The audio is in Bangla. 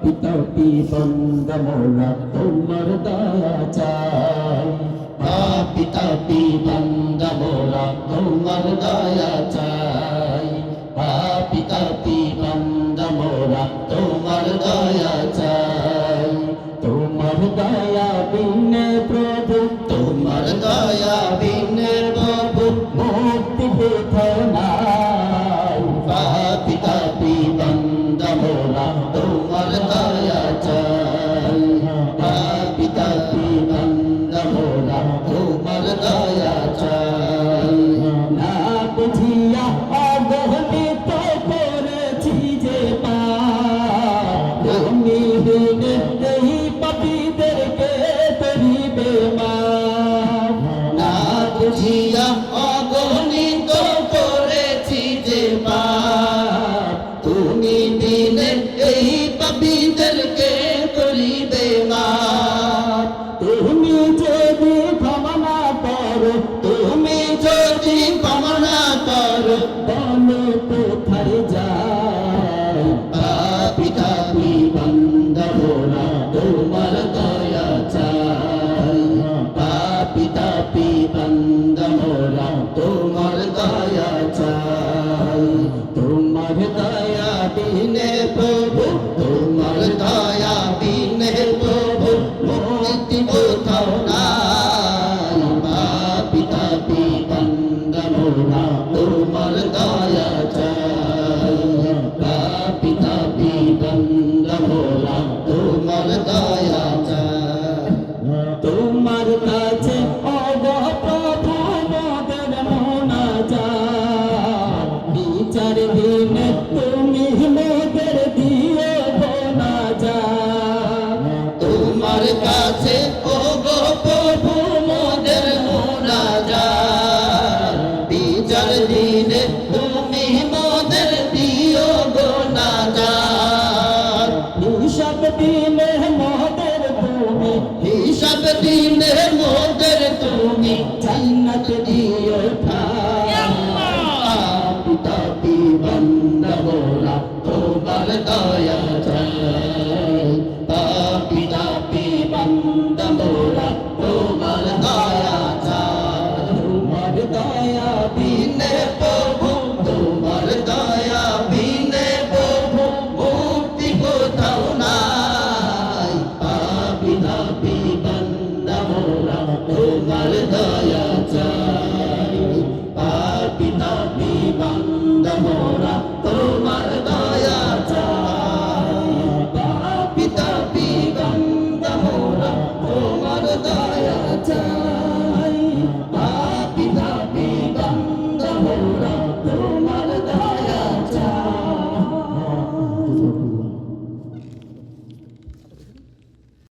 পাপি তাপি বান্দা মোরা তোমার দয়া চাই পাপি তাপি বান্দা মোরা তোমার দয়া চাই পাপি তাপি বান্দা মোরা তোমার দয়া চাই তোমার দয়া বিনে প্রভু তোমার দয়া বিনে প্রভু মুক্তি কোথাও নাই পাপি তাপি বান্দা মোরা তোমার দয়া চাই পাপি তাপি বান্দা মোরা তোমার দয়া চাই না বুঝিয়া অবহেলিত করেছি যে পাপ তুমি বিনে এই পাপীদেরকে করিবে মাফ না বুঝিয়া অগণিত করেছি যে পাপ তুমি বিনে এই পাপীদেরকে করিবে মাফ তুমি যদি ক্ষমা না করো তুমি যদি ক্ষমা না করো বলো কোথায় যাই পাপি তাপি বান্দা মোরা তোমার দয়া চাই পাপি তাপি বান্দা মোরা তোমার দয়া চাই তোমার দয়া বিনে প্রভু তোমার দয়া বিনে প্রভু মুক্তি কোথাও নাই পাপি তাপি বান্দা মোরা তোমার দয়া চাই পাপি তাপি বান্দা মোরা তোমার দয়া চাই তোমার কাছে ওগো প্রভু মোদের মোনাজাত বিচার দিনে তুমি মোদের দিও মোনাজাত তোমার কাছে ওগো প্রভু মোদের মোনাজাত বিচার দিনে তুমি মোদের দিও মোনাজাত হিসাব দিনে মোদের তুমি হিসাব দিনে মোদের তুমি জান্নাত দিও পাপি তাপি বান্দা মোরা তোমার দয়া চাই পাপি তাপি বান্দা মোরা তোমার দয়া চাই তোমার দয়া বিনে প্রভু তোমার দয়া বিনে প্রভু মুক্তি কোথাও নাই পাপি তাপি বান্দা মোরা তোমার দয়া চাই পাপি তাপি বান্দা মোরা তোমার দয়া চাই পাপি তাপি বান্দা মোরা তোমার দয়া চাই